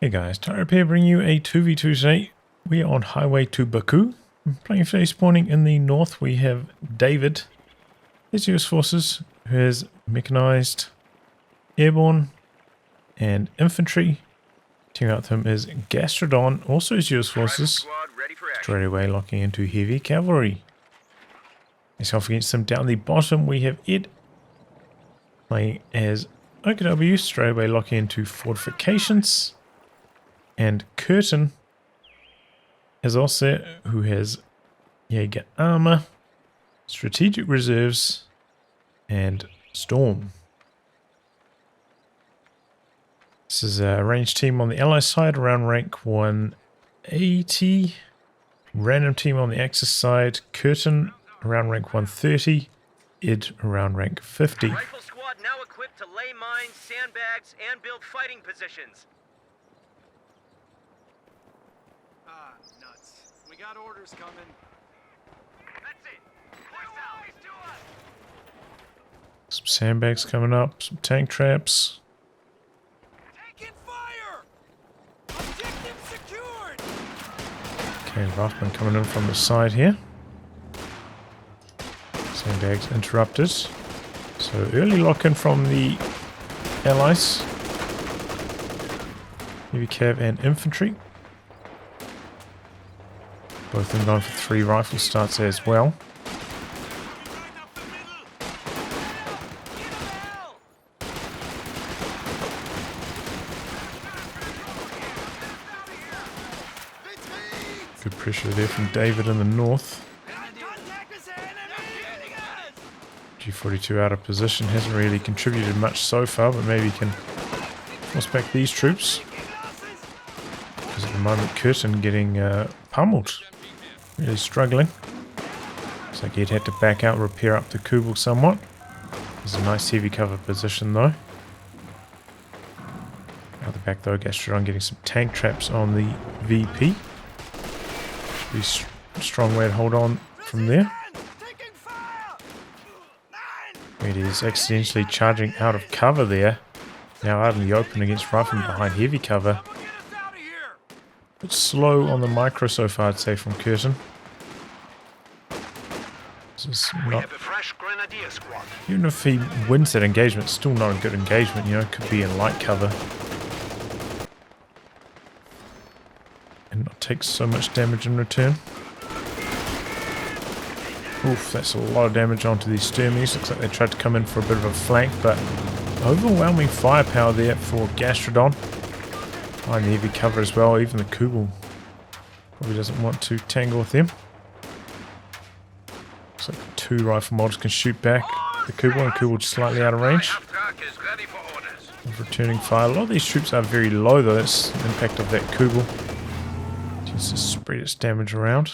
Hey guys, Tyre here bringing you a 2v2 today. We are on highway to Baku. I'm playing today spawning in the north. We have David, his US forces, who has mechanized, airborne, and infantry. Teaming up with him is Gastrodon, also his US forces, straight away locking into heavy cavalry. Myself against them down the bottom, we have Ed playing as OKW, straight away locking into Fortifications. And Curtin is also who has Jaeger armor, strategic reserves, and storm. This is a ranged team on the ally side around rank 180. Random team on the Axis side. Curtin around rank 130. Ed around rank 50. Rifle squad now equipped to lay mines, sandbags, and build fighting positions. Nuts. We got orders coming. That's it. What's always to us? Some sandbags coming up, some tank traps. Taking fire! Objective secured! Okay, Rothman coming in from the side here. Sandbags interrupted. So early lock-in from the allies. Heavy cav and infantry. Both of them going for 3 rifle starts as well. Good pressure there from David in the north. G42 out of position, hasn't really contributed much so far, but maybe he can force back these troops. Because at the moment Curtin getting pummeled. Really struggling. Looks like he'd had to back out, repair up the Kubel somewhat. There's a nice heavy cover position though. Out the back though, Gastrodon getting some tank traps on the VP. Should be a strong way to hold on from there. It is accidentally charging out of cover there. Now out in the open against riflemen behind heavy cover. Bit slow on the micro so far, I'd say, from Curtin. This is not... Even if he wins that engagement, it's still not a good engagement, you know, it could be in light cover. And not take so much damage in return. Oof, that's a lot of damage onto these Sturmies. Looks like they tried to come in for a bit of a flank, but overwhelming firepower there for Gastrodon. Behind the heavy cover as well, even the Kubel probably doesn't want to tangle with them. Looks like 2 rifle mods can shoot back the Kubel, and Kubel just slightly out of range. Of returning fire. A lot of these troops are very low though, that's the impact of that Kubel. Tends to spread its damage around.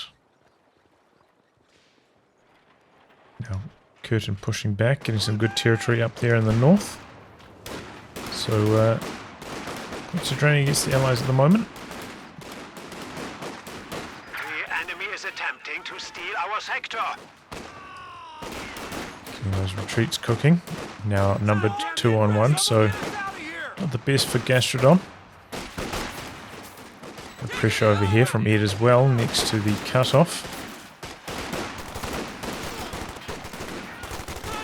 Now Curtin pushing back, getting some good territory up there in the north. So, concentrating against the allies at the moment. The enemy is attempting to steal our sector. Getting those retreats cooking. Now numbered 2 on 1, so not the best for Gastrodon. The pressure over here from Ed as well, next to the cutoff.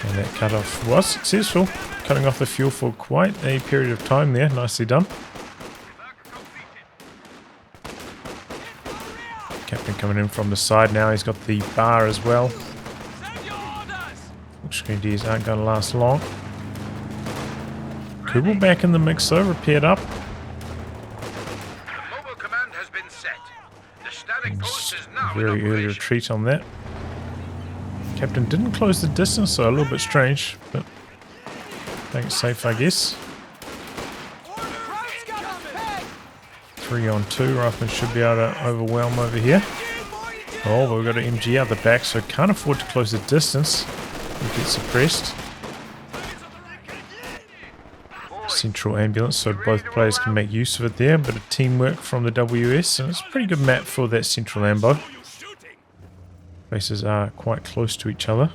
And that cutoff was successful, cutting off the fuel for quite a period of time there. Nicely done. Captain coming in from the side now. He's got the bar as well. Grenadiers aren't going to last long. Kubel back in the mix though, repaired up. Mobile command has been set. The static post is now Very early retreat on that. Captain didn't close the distance, so a little bit strange, but playing it safe, I guess. 3 on 2, Rifleman should be able to overwhelm over here. Oh, but we've got an MG out the back, so can't afford to close the distance. We get suppressed. Central ambulance, so both players can make use of it there. Bit of teamwork from the WS, and it's a pretty good map for that central ambo. Bases are quite close to each other.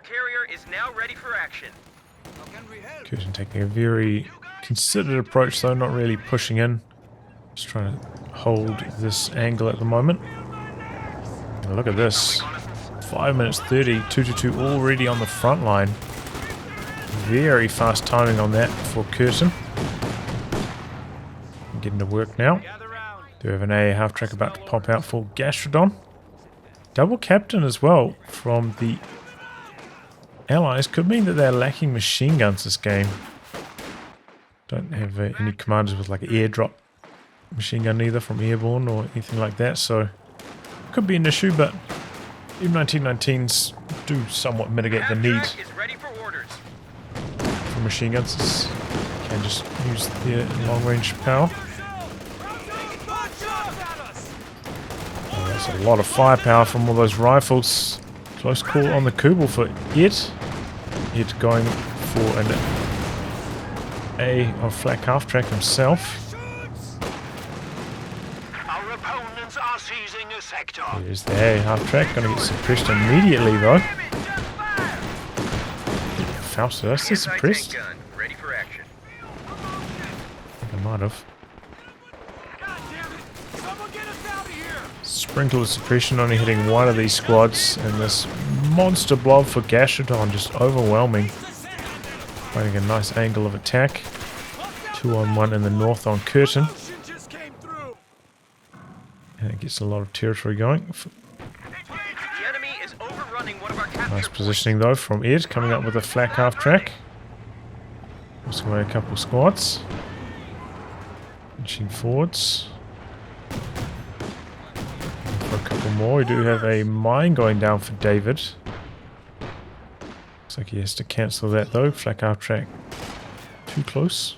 carrier is now ready for action. How can we help? Curtin taking a very considered approach though, not really pushing in. Just trying to hold this angle at the moment. And look at this. 5 minutes 30, 2-2 already on the front line. Very fast timing on that for Curtin. Getting to work now. Gather round. Do have an AA half track about to pop out for Gastrodon. Double captain as well from the Allies. Could mean that they're lacking machine guns this game. Don't have any commanders with like an airdrop machine gun either from airborne or anything like that, so could be an issue, but even 1919s do somewhat mitigate the need Half-track is ready for orders. for machine guns. Can just use their long range power. Oh, that's a lot of firepower from all those rifles. Close call on the Kubel for Ed. Ed going for an A of flak half track himself. Our opponents are seizing a sector. There's the A half track, gonna get suppressed immediately though. Faust, did I say suppressed? Anti-tank gun ready for action. I think I might have. God damn it! Someone get us out of here! Sprinkle of suppression only hitting one of these squads, and this monster blob for Gastrodon just overwhelming. Finding a nice angle of attack. 2-on-1 in the north on Curtin. Ocean just came through. And it gets a lot of territory going. The enemy is overrunning one of our capture Nice positioning though from Ed, coming up with a flak half track. Also away a couple squads. Inching forwards. And for a couple more, we do have a mine going down for David. Looks like he has to cancel that though. Flak half track too close.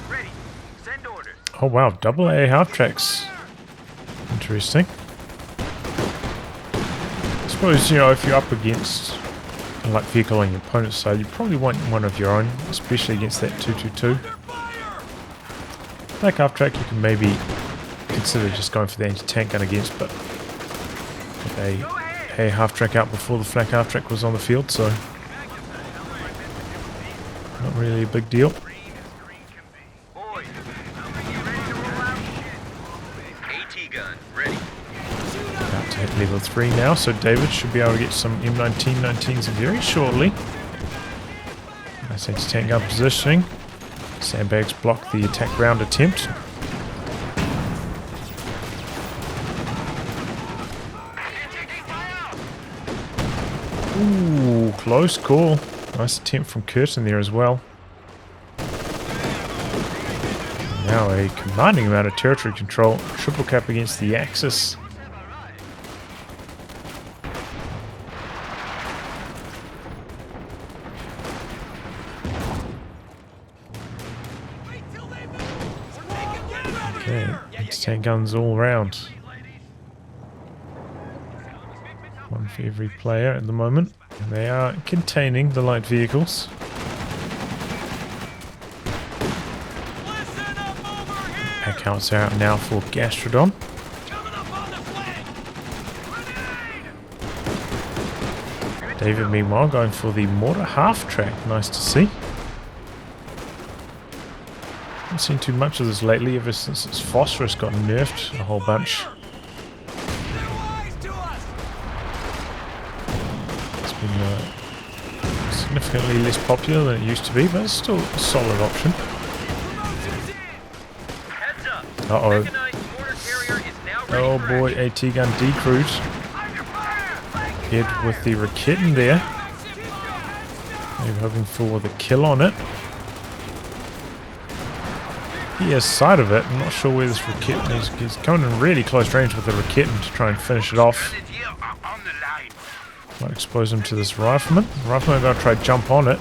Ready. Send orders. Oh wow, double A half tracks. Interesting. I suppose, you know, if you're up against a light vehicle on your opponent's side, you probably want one of your own, especially against that 222. Flak half track you can maybe consider just going for the anti-tank gun against, but with a half track out before the flak half track was on the field, so not really a big deal. Boys, you ready to roll out? AT gun ready. About to hit level 3 now, so David should be able to get some M1919s very shortly. Nice anti-tank gun positioning. Sandbags block the attack round attempt. Ooh, close call. Nice attempt from Curtin there as well. Now a commanding amount of territory control. Triple cap against the Axis. Okay, anti-tank guns all around. One for every player at the moment. And they are containing the light vehicles. Pack counts are out now for Gastrodon. David meanwhile going for the mortar half track. Nice to see. Haven't seen too much of this lately ever since its phosphorus got nerfed a whole bunch. It's been significantly less popular than it used to be, but it's still a solid option. Heads up. Uh-oh. Mechanized mortar carrier is now ready Oh for boy, action. AT gun decrued. Ed with the Raketten there. Maybe hoping for the kill on it. He has sight of it. I'm not sure where this Raketten is. He's coming in really close range with the Raketten to try and finish it off. Might expose him to this rifleman. The rifleman are going to try to jump on it.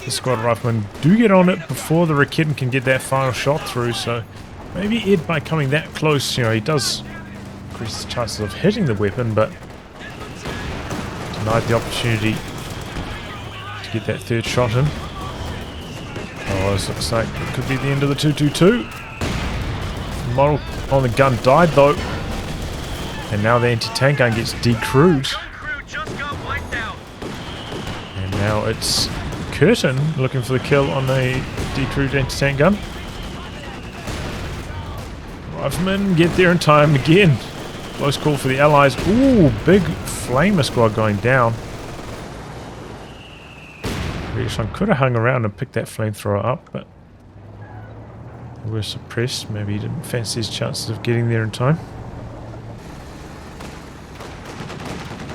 The squad riflemen do get on it before the Raketten can get that final shot through, so maybe Ed, by coming that close, you know, he does increase the chances of hitting the weapon, but denied the opportunity to get that third shot in. Oh, this looks like it could be the end of the 222. The model on the gun died though. And now the anti-tank gun gets decrewed. Now it's Curtin looking for the kill on a decrued anti-tank gun. Riflemen get there in time again. Close call for the Allies. Ooh, big flamer squad going down. Reashan could have hung around and picked that flamethrower up, but they were suppressed. Maybe he didn't fancy his chances of getting there in time.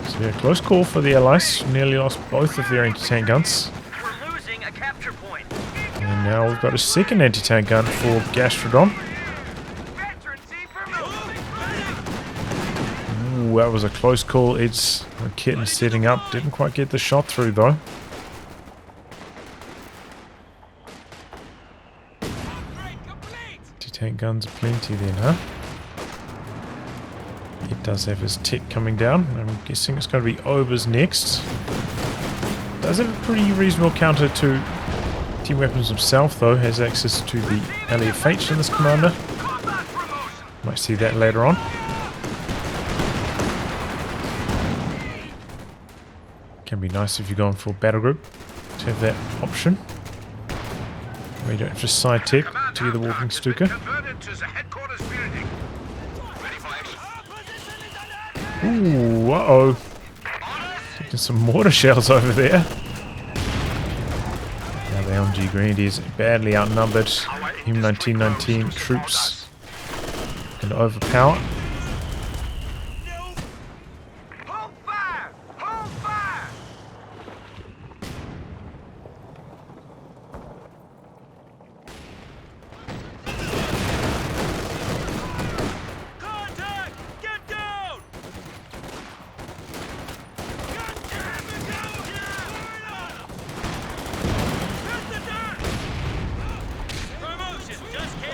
So yeah, close call for the Allies. Nearly lost both of their anti-tank guns. We're losing a capture point. And now we've got a second anti-tank gun for Gastrodon. Ooh, that was a close call. It's Kitten setting up. Didn't quite get the shot through though. Anti-tank guns plenty then, huh? It does have his tech coming down. I'm guessing it's going to be Ober's next. Does have a pretty reasonable counter to team weapons himself though. Has access to the LFH in this commander. Might see that later on. Can be nice if you're going for a battle group to have that option. Where you don't just side tech to the walking Stuka. Ooh, uh-oh. Taking some mortar shells over there. Now the LMG Grenadiers badly outnumbered. M1919 troops can overpower.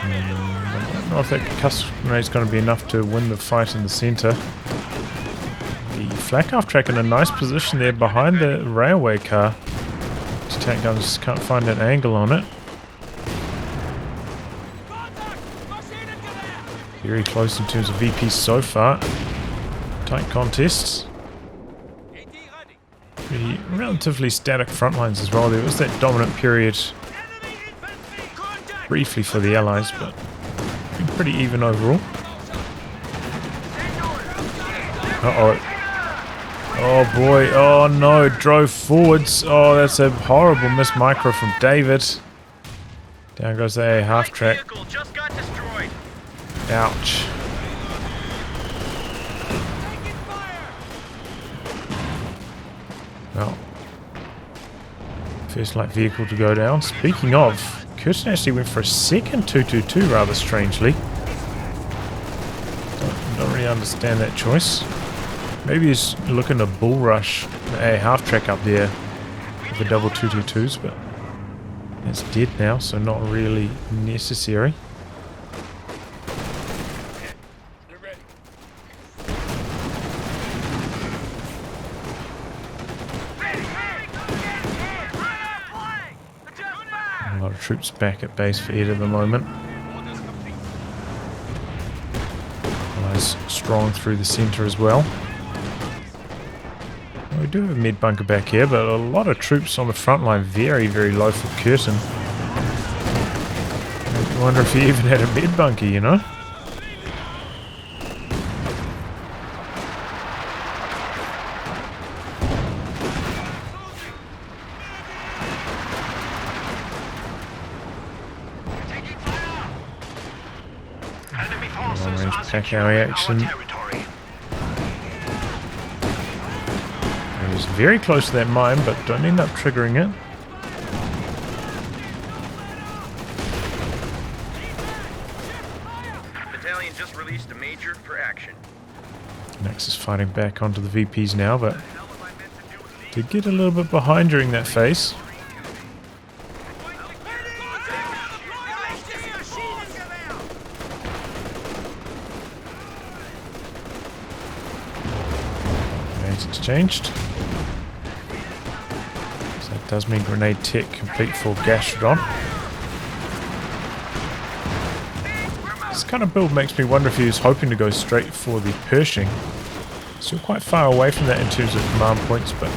I don't know if that custom rate is going to be enough to win the fight in the centre. The flak half track in a nice position there behind the railway car. These tank guns just can't find an angle on it. Very close in terms of VP so far. Tight contests. The relatively static front lines as well. There was that dominant period briefly for the Allies, but been pretty even overall. Uh-oh. Oh boy, oh no, drove forwards. Oh, that's a horrible miss micro from David. Down goes the half track. Just got destroyed. Ouch. Well, first light vehicle to go down. Speaking of, Curtin actually went for a second 222 rather strangely. Don't really understand that choice. Maybe he's looking to bull rush a half track up there with the double 222s, but it's dead now, so not really necessary. A lot of troops back at base for Ed at the moment. Allies strong through the centre as well. We do have a mid bunker back here, but a lot of troops on the front line very, very low for Curtin. I wonder if he even had a mid bunker, you know? Long-range pack area action. He was very close to that mine, but don't end up triggering it. Battalion just released a major for action. Nex is fighting back onto the VPs now, but did get a little bit behind during that phase. Exchanged. So that does mean grenade tech complete for Gastrodon. This kind of build makes me wonder if he was hoping to go straight for the Pershing. Still quite far away from that in terms of command points, but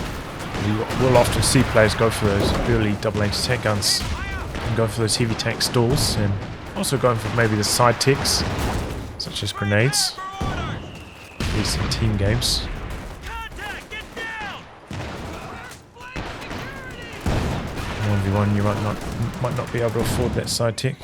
You will often see players go for those early double anti-tank guns and go for those heavy tank stalls, and also going for maybe the side techs, such as grenades. These are team games. 1v1, you might not be able to afford that side tech.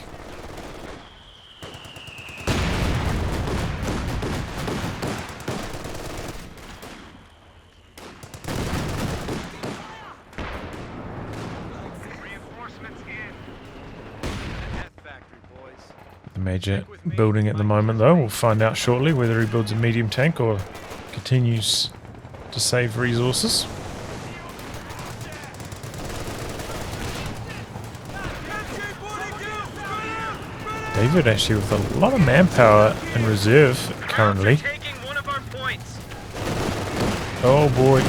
The major building at the moment, though. We'll find out shortly whether he builds a medium tank or continues to save resources. David actually with a lot of manpower in reserve currently. Oh boy.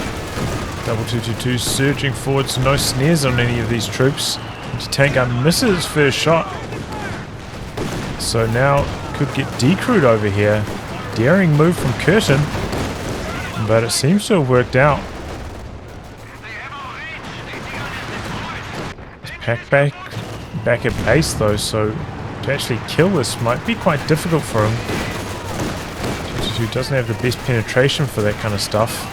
Double 222 surging forwards, no snares on any of these troops. Anti-tank gun misses first shot. So now could get decrewed over here. Daring move from Curtin, but it seems to have worked out. Pack back at base though, so to actually kill this might be quite difficult for him. 222 doesn't have the best penetration for that kind of stuff.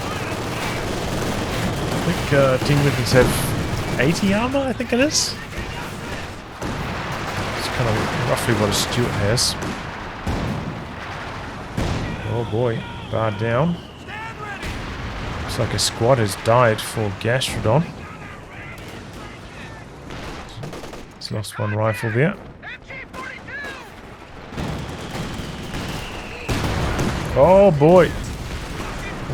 I think Team Weapons have 80 armor, I think it is. It's kind of roughly what a Stuart has. Oh boy, barred down. Looks like a squad has died for Gastrodon. He's lost one rifle there. Oh boy.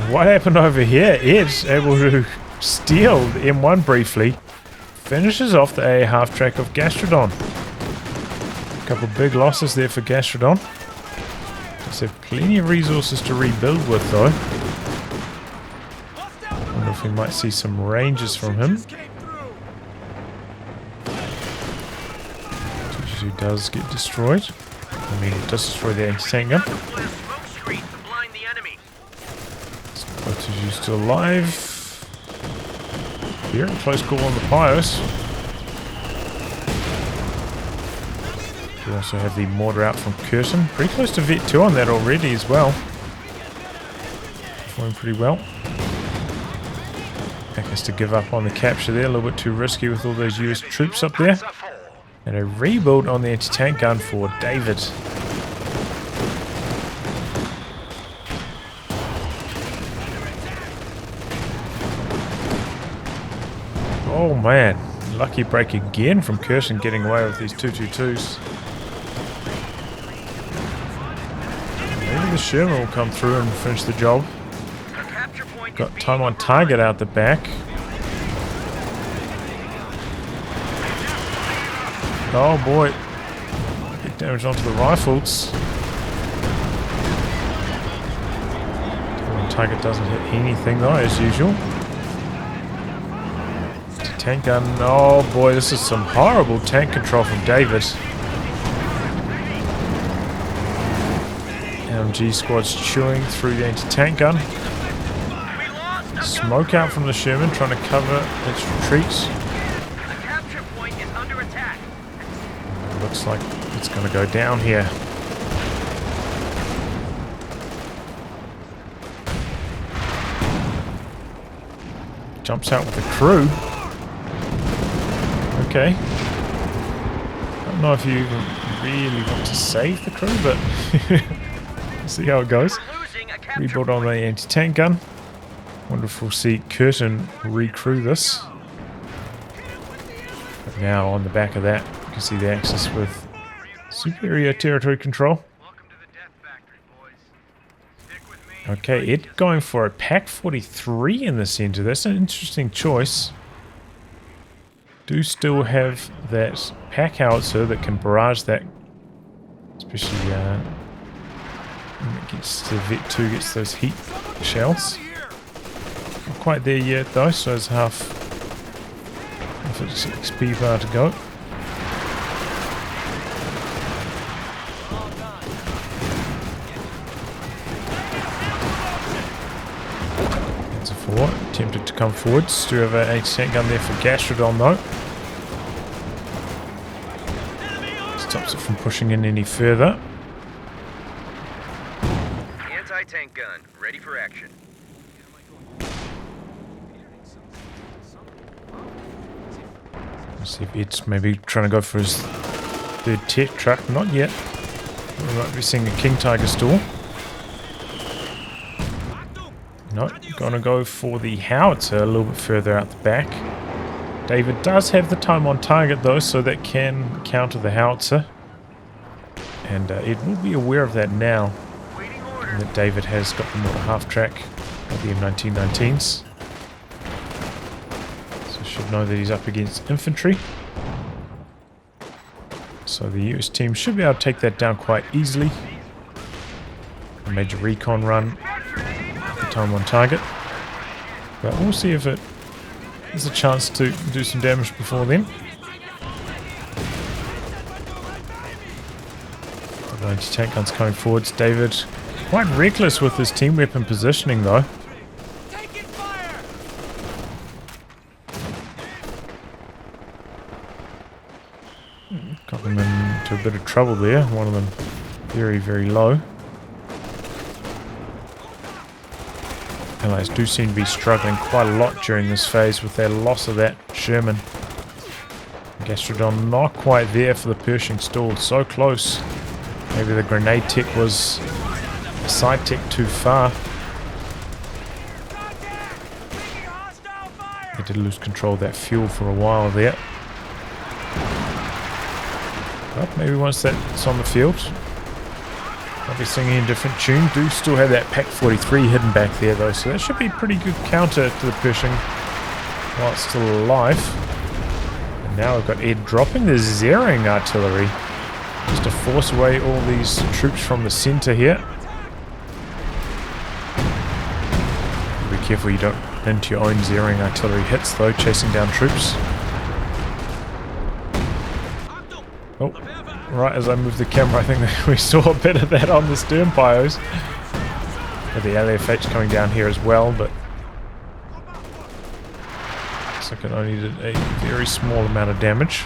What happened over here? Ed's able to steal the M1 briefly. Finishes off the A half track of Gastrodon. A couple of big losses there for Gastrodon. Does have plenty of resources to rebuild with though. Wonder if we might see some ranges from him. 222 does get destroyed. I mean, it does destroy the anti-tank gun. 222 still alive. Here, close call on the Pios. We also have the mortar out from Curtin. Pretty close to Vet 2 on that already as well. Performing pretty well. Pack has to give up on the capture there. A little bit too risky with all those US troops up there. And a rebuild on the anti-tank gun for David. Oh man, lucky break again from Curtin getting away with these 222s. Maybe the Sherman will come through and finish the job. Got time on target out the back. Oh boy, big damage onto the rifles. Time on target doesn't hit anything though, as usual. Tank gun, oh boy, this is some horrible tank control from David. LMG squad's chewing through the anti-tank gun. Smoke out from the Sherman, trying to cover its retreats. Looks like it's going to go down here. Jumps out with the crew. Okay. I don't know if you even really want to save the crew, but see how it goes. Rebuild on the anti-tank gun. Wonder if we'll see Curtin recrew this. But now on the back of that, you can see the Axis with superior territory control. Okay, Ed going for a Pack 43 in the center. That's an interesting choice. Do still have that pack howitzer that can barrage that, especially when it gets to Vet 2, gets those heat shells. Not quite there yet though, so it's half of its XP bar to go. That's a 4. tempted to come forwards. Do have an 80 gun there for Gastrodon though. Stops it from pushing in any further. Anti-tank gun, ready for action. Let's see if Ed's maybe trying to go for his third tech truck. Not yet. We might be seeing a King Tiger stall. No, gonna go for the howitzer a little bit further out the back. David does have the time on target though, so that can counter the howitzer. And Ed will be aware of that now. And that David has got the more half track of the M1919s. So should know that he's up against infantry. So the US team should be able to take that down quite easily. A major recon run. Time on target, but we'll see if it is a chance to do some damage before then. The anti-tank guns coming forwards. David quite reckless with his team weapon positioning though. Got them into a bit of trouble there. One of them very, very low. Allies do seem to be struggling quite a lot during this phase with their loss of that Sherman. Gastrodon not quite there for the Pershing stall, so close. Maybe the grenade tech was a side tech too far. They did lose control of that fuel for a while there. But maybe once that's on the field, I'll be singing in a different tune. Do still have that Pack 43 hidden back there though, so that should be a pretty good counter to the Pershing while it's still alive. And now we've got Ed dropping the zeroing artillery just to force away all these troops from the center here. Be careful you don't into your own zeroing artillery hits though, chasing down troops. Oh. Right as I move the camera, I think that we saw a bit of that on the stern pyos. With the LFH coming down here as well, but looks like it only did a very small amount of damage.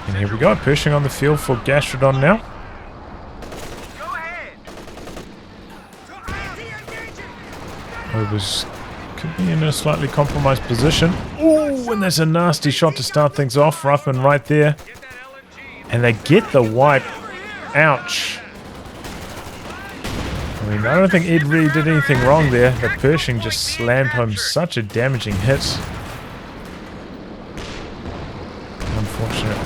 And here we go, Pershing on the field for Gastrodon now. Overs could be in a slightly compromised position. Ooh, and there's a nasty shot to start things off. Ruffman right there. And they get the wipe. Ouch. I mean, I don't think Ed really did anything wrong there. But Pershing just slammed home such a damaging hit. Unfortunate.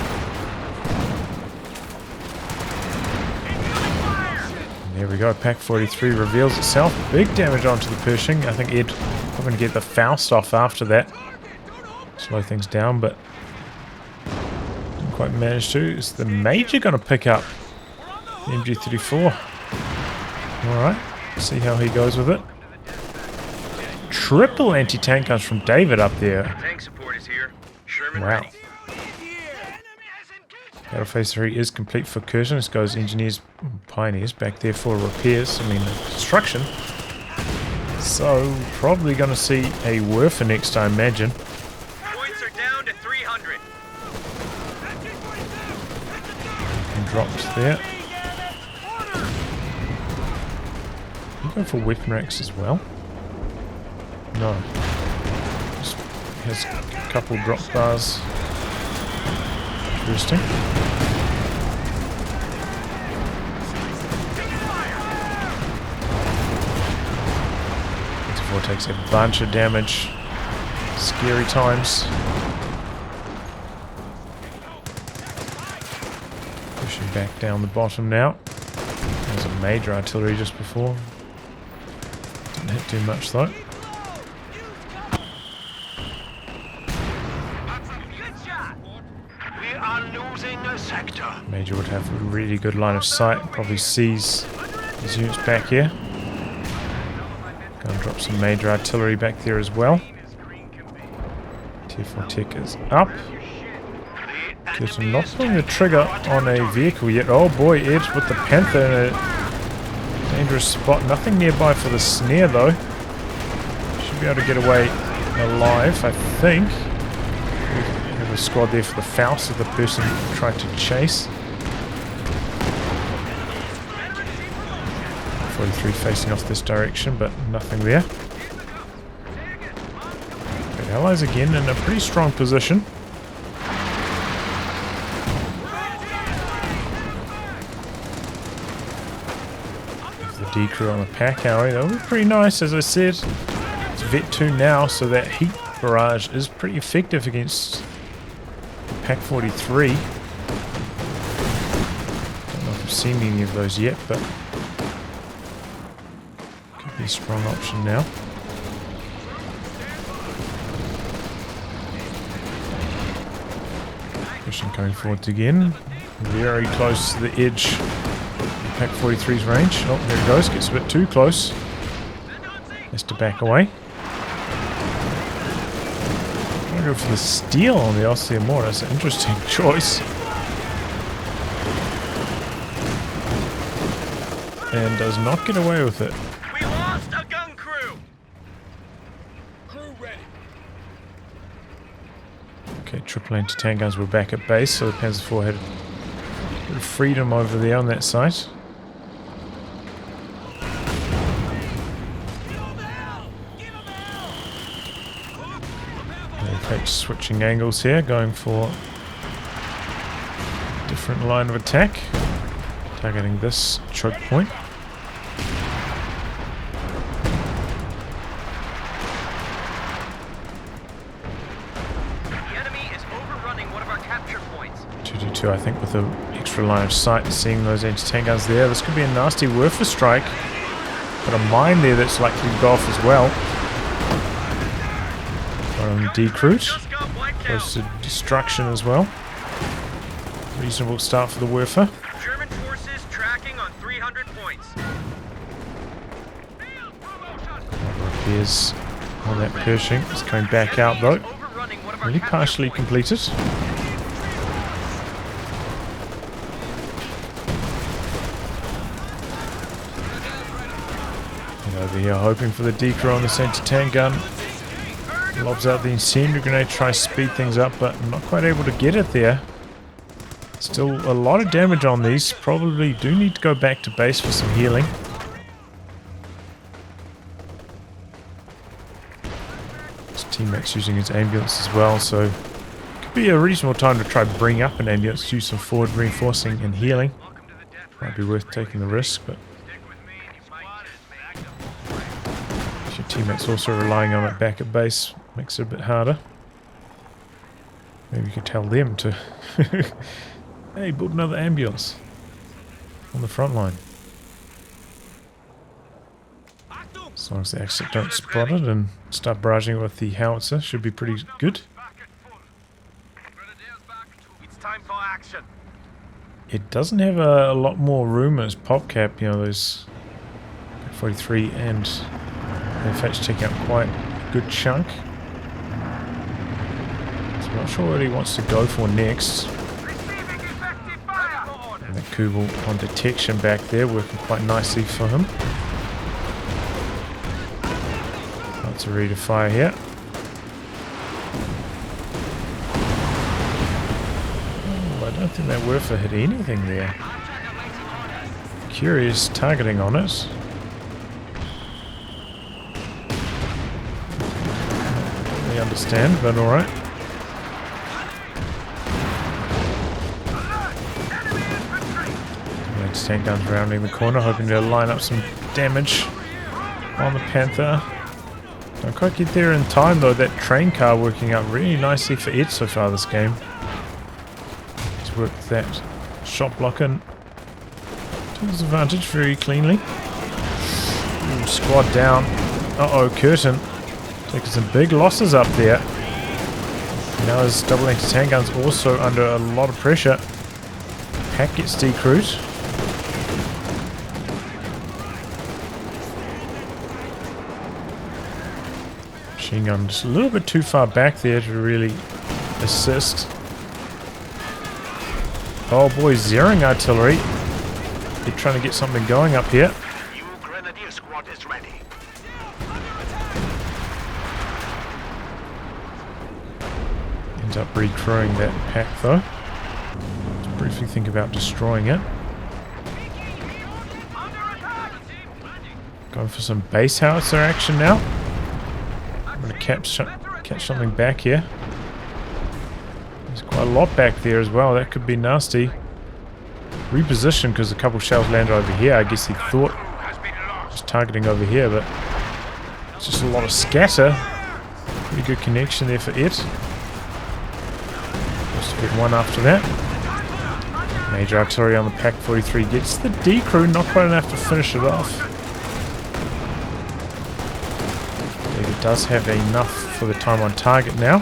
And there we go. Pack 43 reveals itself. Big damage onto the Pershing. I think Ed going to get the Faust off after that. Slow things down, but didn't quite manage to. Is the Major going to pick up the MG34? Alright, see how he goes with it. Triple anti-tank guns from David up there. Tank support is here. Sherman Wow. ready. Battle phase 3 is complete for Curzon. This goes engineers, pioneers back there for repairs. I mean, construction. So, probably going to see a Werfer next, I imagine. Points are down to 300. And dropped there. You go for weapon racks as well? No. Just has a couple drop bars. Interesting. Takes a bunch of damage. Scary times. Pushing back down the bottom now. There's a major artillery just before. Didn't hit too much though. We are losing a sector. Major would have a really good line of sight. Probably sees his units back here. Gonna drop some major artillery back there as well. Tier 4 tech is up. Curzon not pulling the trigger on a vehicle yet. Oh boy, Ed with the Panther in a dangerous spot. Nothing nearby for the snare though. Should be able to get away alive, I think. We have a squad there for the Faust of the person who tried to chase. 43 facing off this direction, but nothing there. The Allies again in a pretty strong position. There's the D crew on the pack alley. That would be pretty nice, as I said. It's Vet 2 now, so that heat barrage is pretty effective against Pack 43. Don't know if I've seen any of those yet, but could be a strong option now. Pushing coming forwards again. Very close to the edge of Pack 43's range. Oh, there it goes. Gets a bit too close. Has to back away. I'm going to go for the steal on the Ostheer more. That's an interesting choice. And does not get away with it. We lost a gun crew. Crew ready. Okay, triple anti-tank guns were back at base, so the Panzer IV had a bit of freedom over there on that site. Okay, switching angles here, going for a different line of attack, targeting this choke point. The enemy is overrunning one of our capture points. 222, I think, with an extra line of sight, seeing those anti-tank guns there. This could be a nasty Werfer strike. Got a mine there that's likely to go off as well. Decruit, close to destruction as well. Reasonable start for the Werfer. German forces tracking on 300 points. Repairs on that Pershing. It's coming back out though. Really partially completed. And over here hoping for the decro on this anti-tank gun. Lobs out the incendiary grenade, tries to speed things up, but not quite able to get it there. Still a lot of damage on these. Probably do need to go back to base for some healing. His teammate's using his ambulance as well, so could be a reasonable time to try to bring up an ambulance, do some forward reinforcing and healing. Might be worth taking the risk, but if your teammate's also relying on it back at base, makes it a bit harder. Maybe you can tell them to hey, build another ambulance on the front line. As long as the exit don't spot it and start barraging with the howitzer, should be pretty good. It's time for action. It doesn't have a lot more room as PopCap, you know, those 43 and in fact take out quite a good chunk. So I'm not sure what he wants to go for next. And the Kubel on detection back there, working quite nicely for him. Lots of ready to fire here. Oh, I don't think that Werfer hit anything there. Curious targeting on it. Don't really understand, but alright. Tank guns rounding the corner, hoping to line up some damage on the Panther. Don't quite get there in time though. That train car working out really nicely for Ed so far this game. He's worked that shot block in to his advantage very cleanly. Ooh, squad down. Uh-oh, Curtin taking some big losses up there. Now his double anti-tank gun's also under a lot of pressure. Pack gets decruit. Machine gun just a little bit too far back there to really assist. Oh boy, zeroing artillery. They're trying to get something going up here. New grenadier squad is ready. Ends up recrewing that pack though. Let's briefly think about destroying it. Going for some base howitzer action now. I'm going to catch something back here. There's quite a lot back there as well. That could be nasty. Reposition because a couple shells landed over here. I guess he thought just targeting over here, but it's just a lot of scatter. Pretty good connection there for it. Just to get one after that. Major artillery on the Pak 43 gets the decrew, not quite enough to finish it off. It does have enough for the time on target now.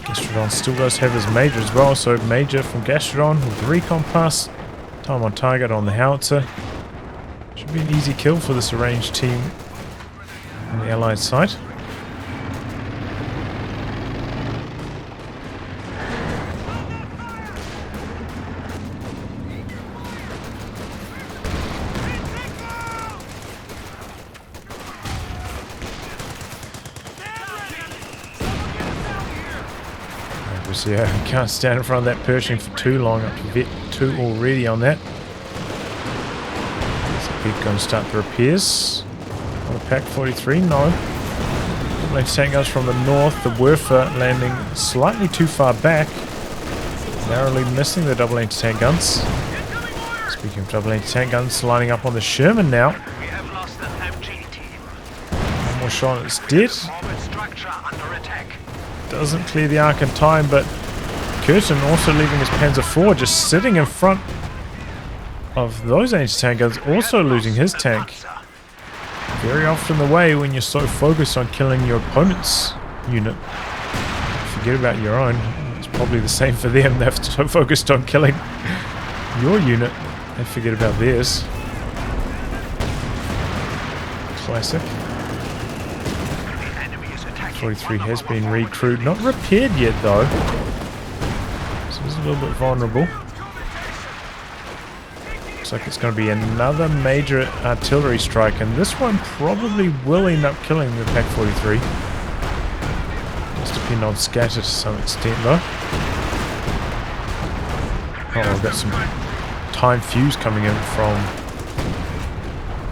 Gastrodon still does have his major as well, so major from Gastrodon with the recon pass. Time on target on the howitzer. Should be an easy kill for this arranged team on the allied side. Yeah, you can't stand in front of that Pershing for too long. Up to vet 2 already on that. So we're going to start the repairs on the Pak 43. No. Double tank guns from the north. The Werfer landing slightly too far back. Narrowly missing the double anti-tank guns. Speaking of double anti-tank guns, lining up on the Sherman now. We have lost an MG team. One more shot and it's dead. Forward structure under attack. Doesn't clear the arc in time, but Curtin also leaving his Panzer IV just sitting in front of those anti-tank guns, also losing his tank. Very often the way when you're so focused on killing your opponent's unit, forget about your own. It's probably the same for them. They're so focused on killing your unit, they forget about theirs. Classic. 43 has been recrewed, not repaired yet though, so it's a little bit vulnerable. Looks like it's going to be another major artillery strike, and this one probably will end up killing the Pak 43. Just depend on scatter to some extent though. Oh, we've got some time fuse coming in from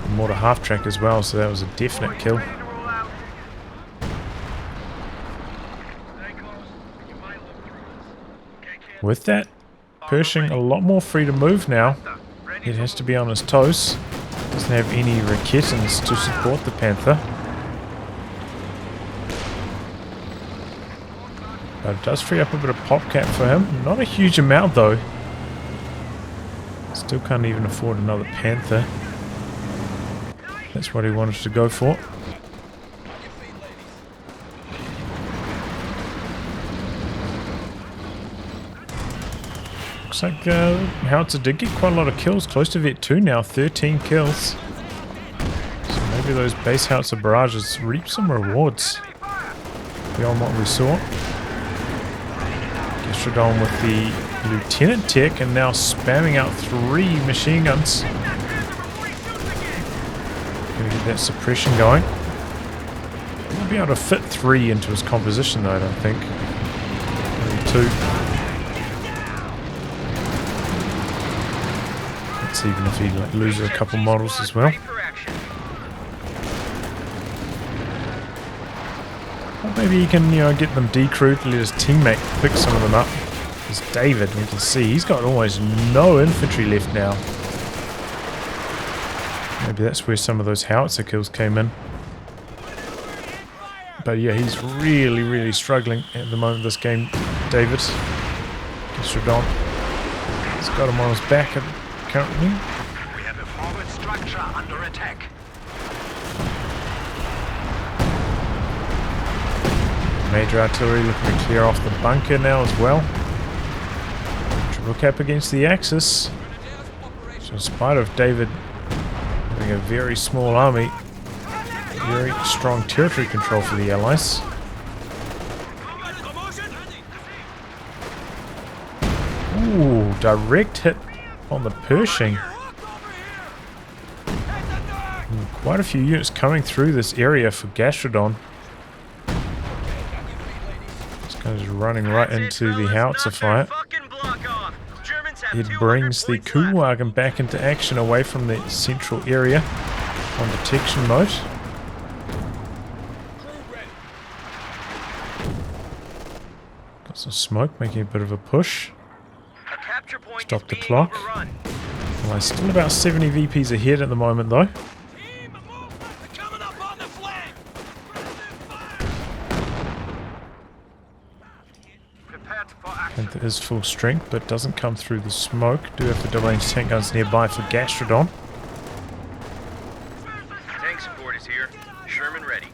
the mortar half track as well, so that was a definite kill. With that, Pershing a lot more free to move now. It has to be on his toes. Doesn't have any Raketans to support the Panther. But it does free up a bit of pop cap for him. Not a huge amount though. Still can't even afford another Panther. That's what he wanted to go for. Looks like Howitzer did get quite a lot of kills, close to vet 2 now, 13 kills. So maybe those base Howitzer barrages reap some rewards beyond what we saw. Gastrodon with the Lieutenant Tech and now spamming out 3 machine guns. Gonna get that suppression going. He'll be able to fit 3 into his composition though, I don't think. Maybe 2. Even if he loses a couple models as well. Or maybe he can, get them decrewed, let his teammate pick some of them up. There's David, we can see he's got almost no infantry left now. Maybe that's where some of those howitzer kills came in. But yeah, he's really, really struggling at the moment this game, David. Gastrodon. He's got him on his back currently. We have a forward structure under attack. Major artillery looking to clear off the bunker now as well. Triple cap against the Axis. So in spite of David having a very small army, very strong territory control for the Allies. Ooh, direct hit on the Pershing. Quite a few units coming through this area for Gastrodon. It's Kind of just running right into the howitzer fire. It brings the Kuhwagen back into action away from the central area on detection mode. Got some smoke making a bit of a push. Stop the clock. Well, I'm still about 70 VPs ahead at the moment though. Panther is full strength, but doesn't come through the smoke. Do have the double-range tank guns nearby for Gastrodon. Tank support is here. Sherman ready.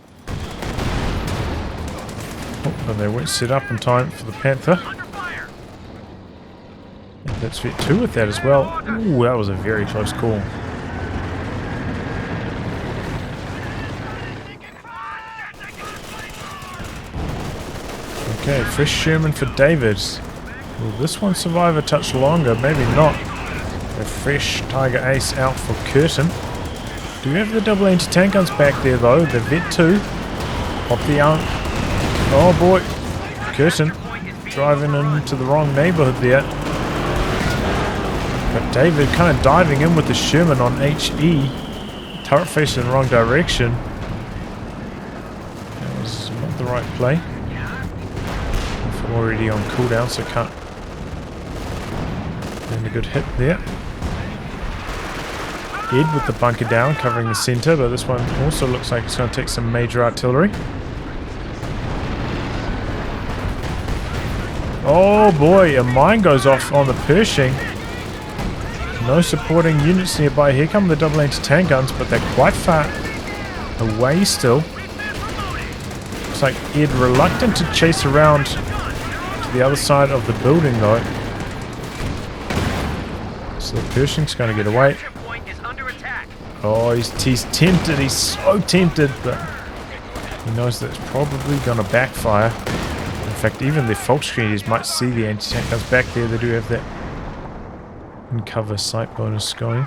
Oh, but they weren't set up in time for the Panther. And that's fit 2 with that as well. Ooh, that was a very close call. Okay, fresh Sherman for David. Will this one survive a touch longer? Maybe not. A fresh Tiger Ace out for Curtin. Do we have the double anti-tank guns back there though? The Vet 2. Pop the arm. Oh boy. Curtin driving into the wrong neighborhood there. But David kind of diving in with the Sherman on HE. Turret facing in the wrong direction. That was not the right play. Already on cooldown, so can't. And a good hit there. Ed with the bunker down, covering the center, but this one also looks like it's going to take some major artillery. Oh boy, a mine goes off on the Pershing. No supporting units nearby. Here come the double anti-tank guns, but they're quite far away still. Looks like Ed reluctant to chase around the other side of the building though. So the Pershing's going to get away. Oh, he's tempted. He's so tempted, but he knows that it's probably going to backfire. In fact, even the Volkskrieger might see the anti-tank guns back there. They do have that uncover sight bonus going.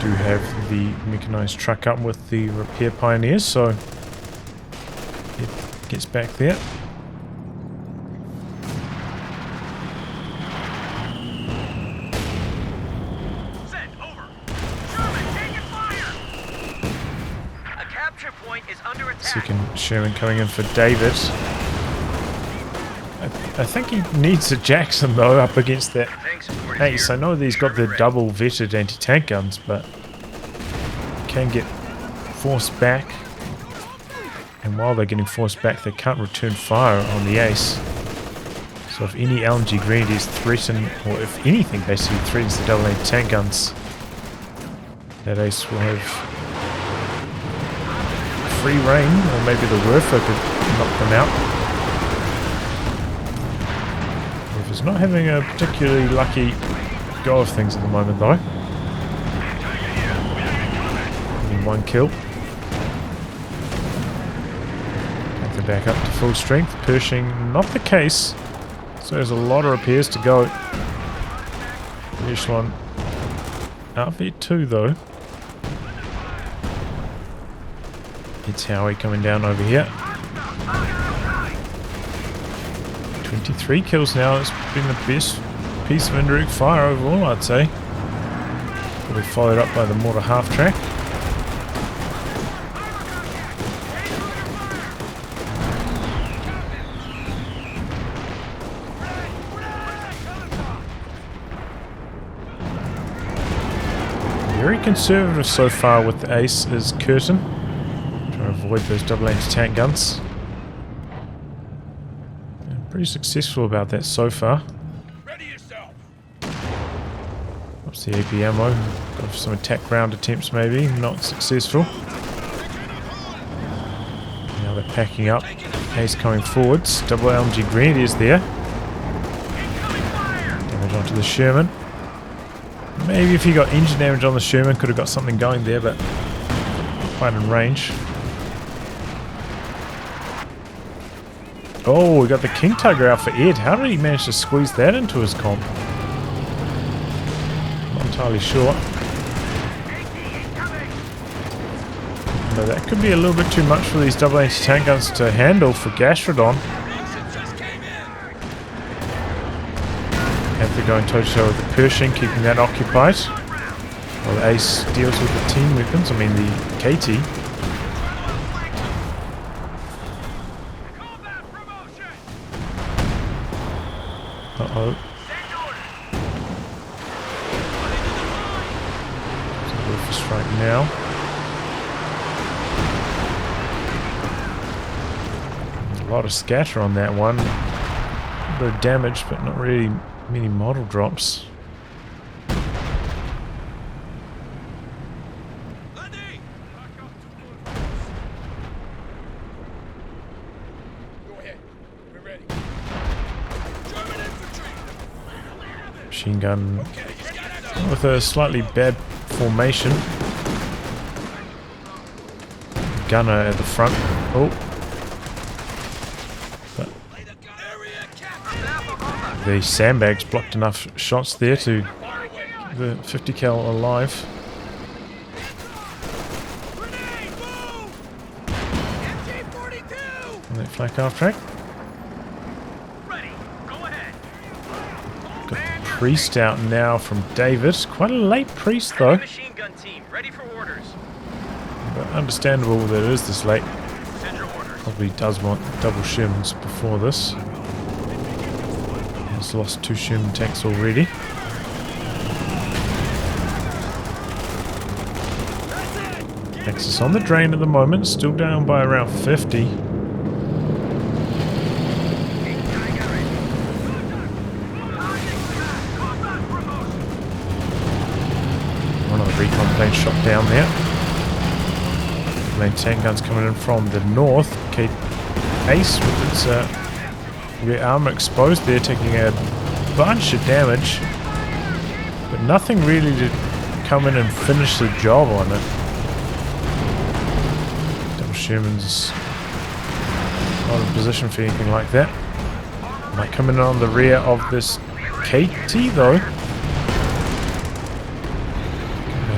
Do have the mechanized truck up with the repair pioneers, so it gets back there. Send over. Sherman, taking fire. A capture point is under attack. Second Sherman coming in for David. I think he needs a Jackson though up against that Ace. I know these got the double vetted anti-tank guns, but can get forced back. And while they're getting forced back, they can't return fire on the Ace. So if any LMG Grenadiers threaten, or if anything basically threatens the double anti-tank guns, that Ace will have free reign, or maybe the Werfer could knock them out. Werfer's not having a particularly lucky go of things at the moment though. Only one kill. Panther back up to full strength. Pershing not the case. So there's a lot of repairs to go. There's one. Outfit 2 though. It's Howie coming down over here. 23 kills now. It's been the best piece of indirect fire overall, I'd say. Probably followed up by the mortar half-track. Very conservative so far with the Ace is Curtin. Trying to avoid those double anti-tank guns. Pretty successful about that so far. Ups the AP ammo. Got some attack round attempts maybe. Not successful. Now they're packing up. Ace coming forwards. Double LMG Grenadiers there. Damage onto the Sherman. Maybe if he got engine damage on the Sherman, could have got something going there, but quite in range. Oh, we got the King Tiger out for Ed. How did he manage to squeeze that into his comp? Not entirely sure. But that could be a little bit too much for these double anti-tank guns to handle for Gastrodon. Panther going toe-to-toe with the Pershing, keeping that occupied. While the Ace deals with the team weapons, I mean the KT. Uh-oh. Go for strike now. A lot of scatter on that one. A bit of damage, but not really many model drops. Machine gun with a slightly bad formation. Gunner at the front. Oh. But the sandbags blocked enough shots there to keep the 50 cal alive. On that flak half track. Priest out now from David. Quite a late priest though. Machine gun team, ready for orders. But understandable that it is this late. Send your orders. Probably does want double shims before this. He's lost 2 shim tanks already. Nexus on the drain at the moment, still down by around 50. Recon plane shot down there. Main tank guns coming in from the north. Ace with its rear armor exposed there, taking a bunch of damage, but nothing really to come in and finish the job on it. Double Sherman's not in position for anything like that. Might come in on the rear of this KT though.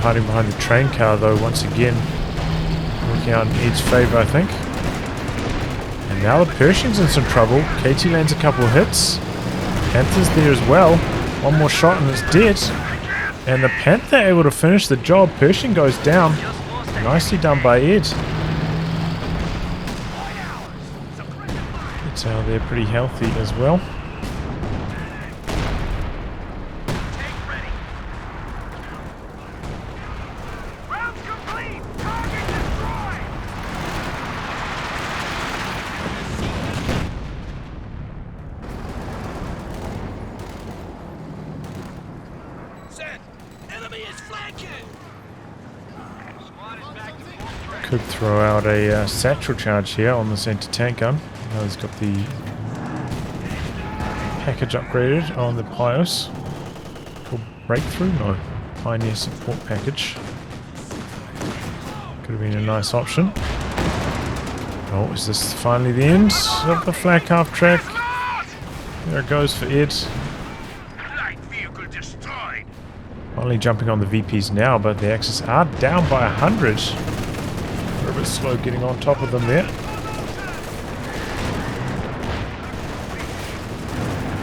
Hiding behind the train car though once again. Working out in Ed's favour I think. And now the Pershing's in some trouble. KT lands a couple of hits. Panther's there as well. One more shot and it's dead. And the Panther able to finish the job. Pershing goes down. Nicely done by Ed. It's how they're pretty healthy as well. Could throw out a satchel charge here on this anti-tank gun. Now he's got the package upgraded on the Pios. Called Breakthrough? No. Pioneer Support Package. Could have been a nice option. Oh, is this finally the end of the flak half track? There it goes for Ed. Finally jumping on the VPs now, but the Axis are down by 100. We're a bit slow getting on top of them there.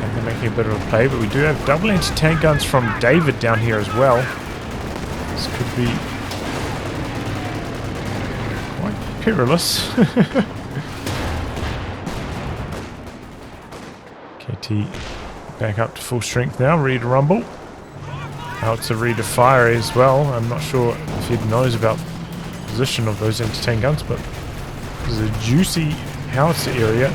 And they're making a bit of a play, but we do have double anti-tank guns from David down here as well. This could be quite perilous. KT back up to full strength now, ready to rumble. Howitzer ready to fire as well. I'm not sure if he knows about the position of those anti-tank guns, but there's a juicy howitzer area.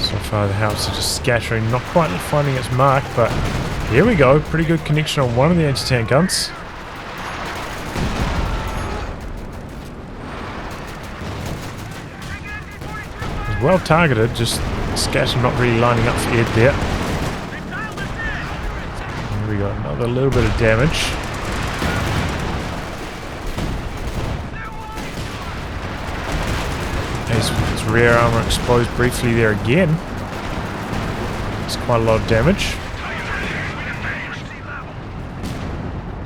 So far the howitzer just scattering, not quite finding its mark, but here we go. Pretty good connection on one of the anti-tank guns. Well targeted, just scatter not really lining up for Ed there. There we go, another little bit of damage. Ace with his rear armor exposed briefly there again. It's quite a lot of damage.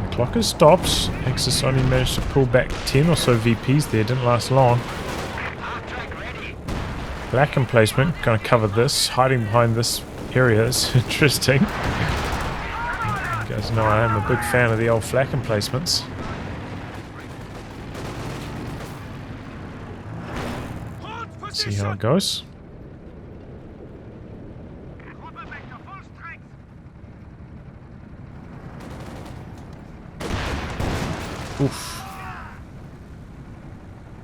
The clocker stops. Axis only managed to pull back 10 or so VPs there, didn't last long. Black emplacement, gonna cover this. Hiding behind this area is interesting. You guys know I am a big fan of the old flak emplacements. See how it goes. Oof.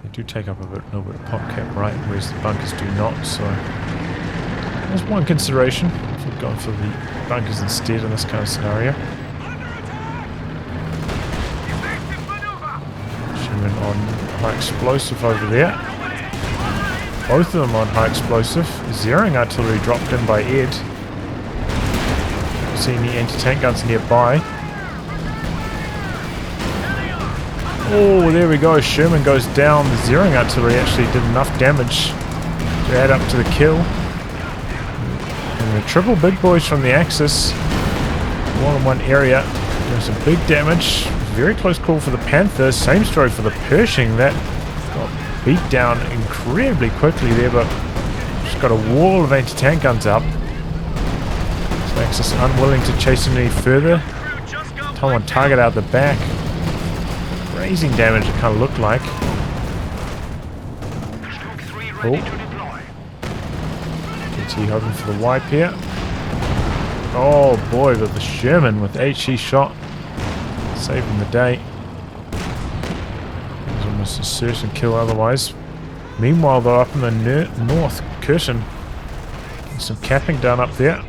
They do take up a little bit of pop cap right, whereas the bunkers do not, so there's one consideration if we're going for the bunkers instead in this kind of scenario. Sherman on high explosive over there. Both of them on high explosive. Zeroing artillery dropped in by Ed. Seeing the anti-tank guns nearby. Oh, there we go. Sherman goes down. The zeroing artillery actually did enough damage to add up to the kill. And the triple big boys from the Axis, all in one area, doing some big damage. Very close call for the Panther. Same story for the Pershing. That got beat down incredibly quickly there, but just got a wall of anti-tank guns up. So Axis unwilling to chase him any further. Time on target out the back. Raising damage, it kind of looked like. Oh. DT hoping for the wipe here. Oh boy, but the Sherman with HE shot saving the day. It was almost a certain kill otherwise. Meanwhile, though, up in the north, Curtin getting some capping done up there.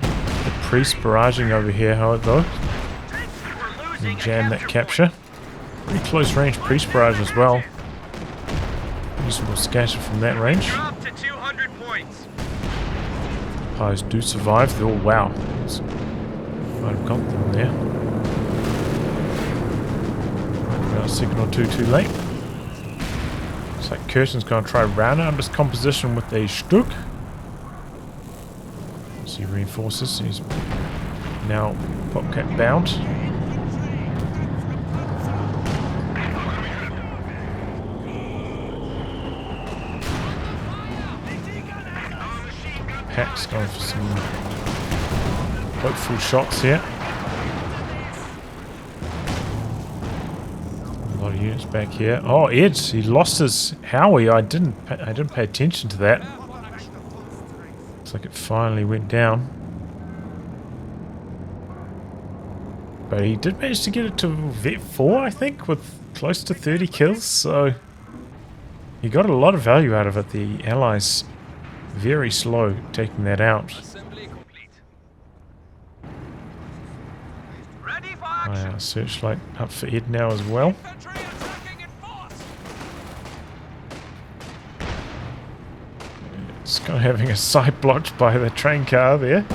The priest barraging over here, however, though. And jam that capture. Pretty close range priest barrage as well. Useful scatter from that range. Drop to 200 points. Pies do survive. Oh wow. Might have got them there. About a second or two too late. Looks like Curtin's going to try round out his composition with a Stuck. See reinforces. He's now popcat bound. Pack's going for some hopeful shots here. A lot of units back here. Oh, Ed, he lost his Howie. I didn't pay attention to that. Looks like it finally went down. But he did manage to get it to Vet 4, I think, with close to 30 kills. So he got a lot of value out of it. The Allies very slow taking that out. Assembly complete. Ready for action. Searchlight up for Ed now as well. Infantry attacking in force. It's kind of having a side blocked by the train car there.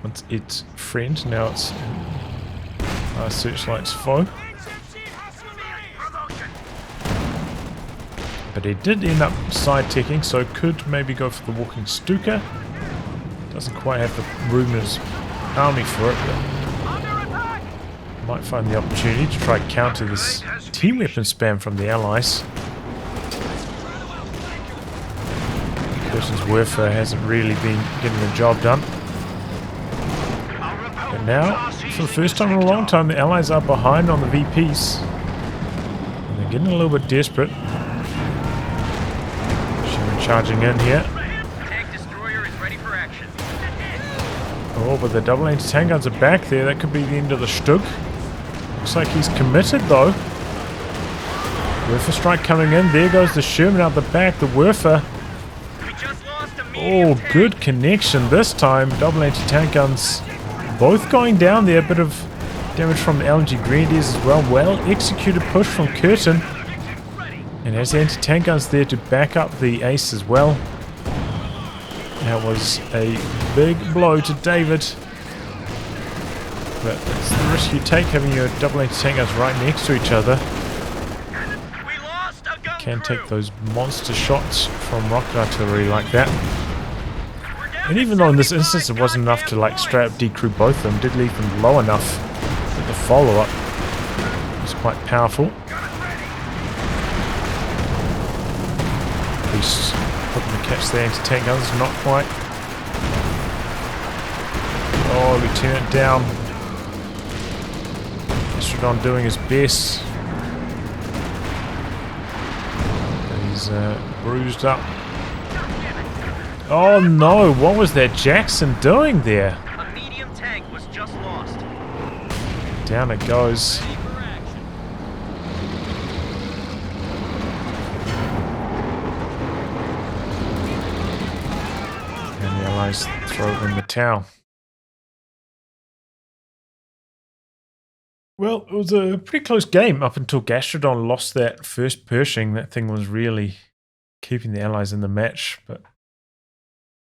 Once Ed's friend, now it's Searchlight's foe. But he did end up side-teching, so could maybe go for the walking Stuka. Doesn't quite have the room in his army for it, but might find the opportunity to try to counter this team weapon spam from the Allies. Curtin's Werfer hasn't really been getting the job done. But now, for the first time in a long time, the Allies are behind on the VPs. And they're getting a little bit desperate. Charging in here. Tank destroyer is ready for action. Oh, but the double anti-tank guns are back there. That could be the end of the Stuck. Looks like he's committed though. Werfer strike coming in. There goes the Sherman out the back. The Werfer. We just lost a medium Oh, tank. good connection this time. Double anti-tank guns both going down there. A bit of damage from the LNG Grenadiers as well. Well executed push from Curtin. And has anti-tank guns there to back up the ace as well. That was a big blow to David. But it's the risk you take having your double anti-tank guns right next to each other. We lost can take those monster shots from rocket artillery like that. And even though in this instance it wasn't enough to like straight up decrew both of them, did leave them low enough that the follow-up was quite powerful. At least hoping to catch the anti-tank guns, not quite. Oh, Lieutenant down. Gastrodon doing his best. He's bruised up. Oh no, what was that Jackson doing there? A medium tank was just lost. Down it goes. Ready for action. And the Allies throw in the towel. Well, it was a pretty close game up until Gastrodon lost that first Pershing. That thing was really keeping the Allies in the match, but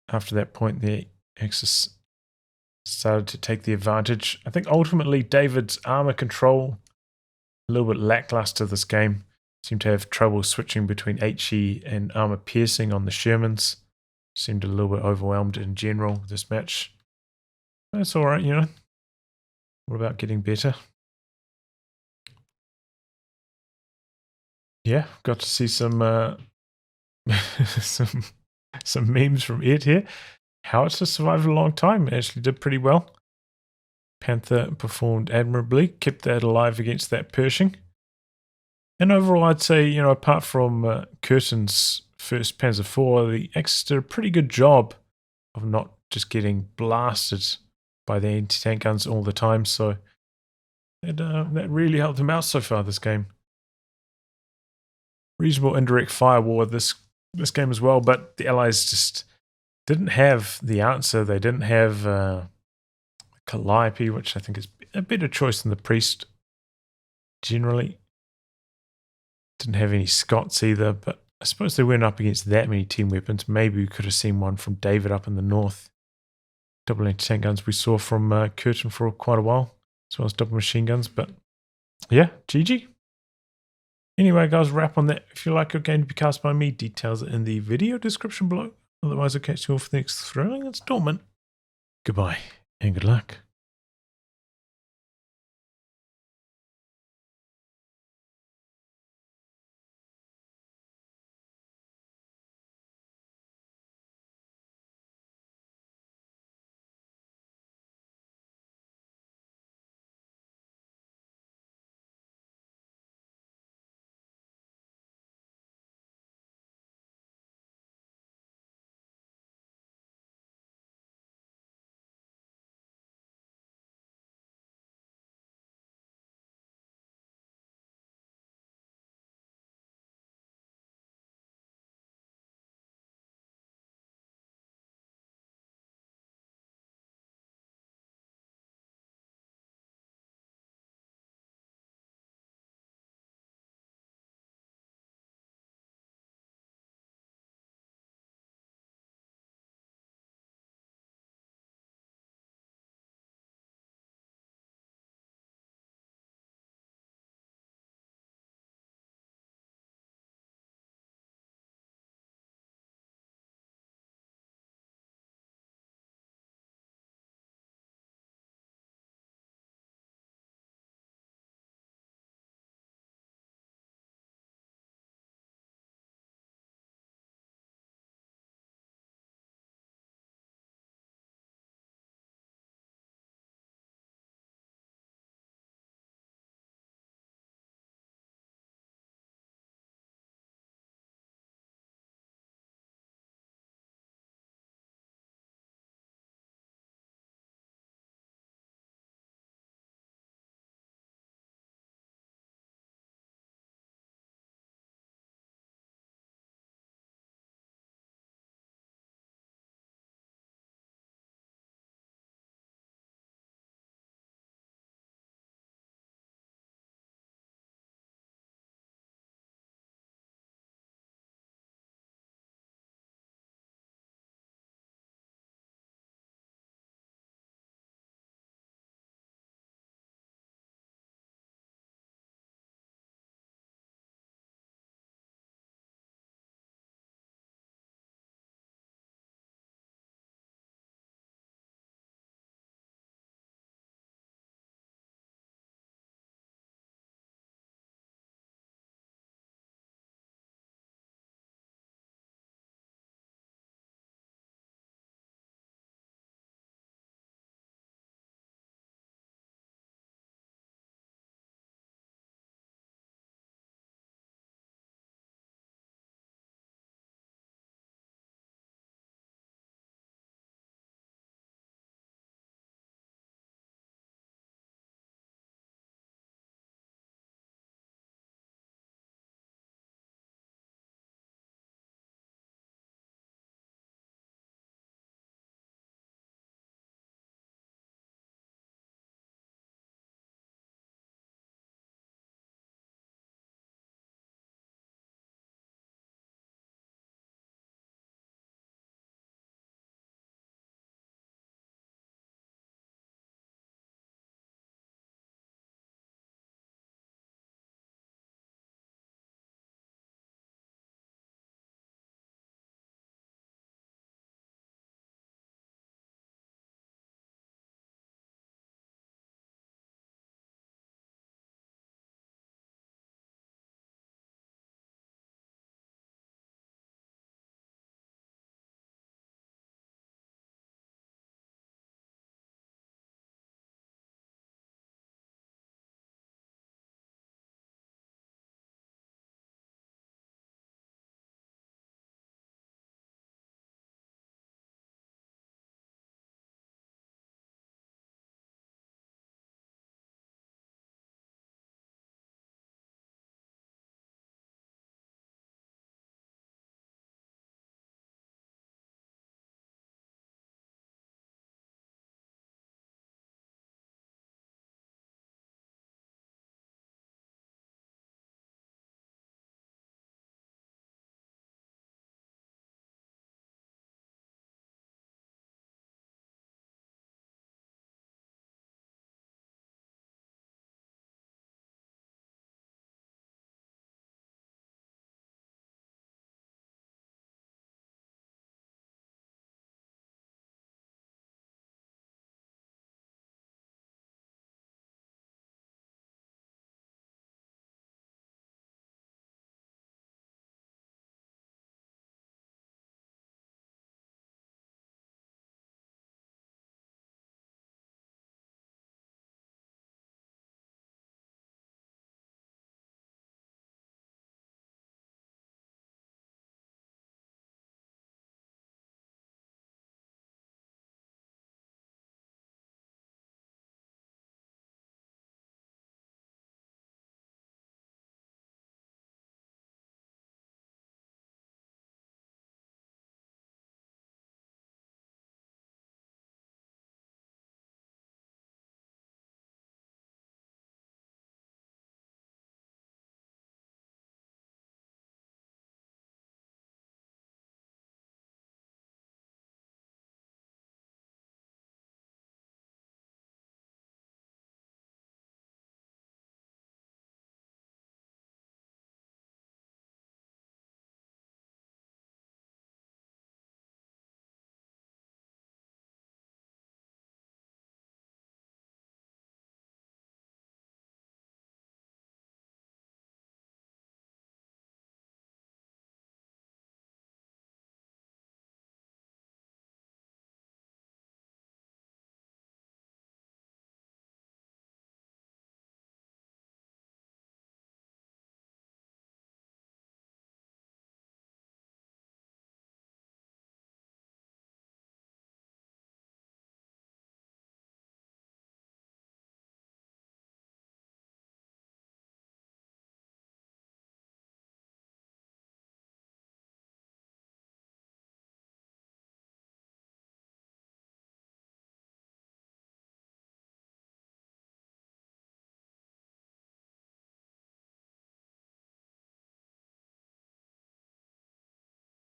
after that point, the Axis started to take the advantage. I think ultimately David's armor control, a little bit lackluster this game. Seemed to have trouble switching between HE and armor piercing on the Shermans. Seemed a little bit overwhelmed in general this match. That's alright, you know. What about getting better? Yeah, got to see some some memes from Ed here. Howitzer survived a long time. It actually did pretty well. Panther performed admirably, kept that alive against that Pershing. And overall, I'd say, you know, apart from Curtin's first Panzer IV, the Axis did a pretty good job of not just getting blasted by the anti-tank guns all the time. So that really helped them out so far this game. Reasonable indirect fire war this game as well, but the Allies just didn't have the answer. They didn't have Calliope, which I think is a better choice than the Priest generally. Didn't have any Scots either, but I suppose they weren't up against that many team weapons. Maybe we could have seen one from David up in the north. Double anti-tank guns we saw from Curtin for quite a while, as well as double machine guns, but yeah, GG. Anyway, guys, wrap on that. If you like your game to be cast by me, details are in the video description below. Otherwise, I'll catch you all for the next thrilling installment. Goodbye, and good luck.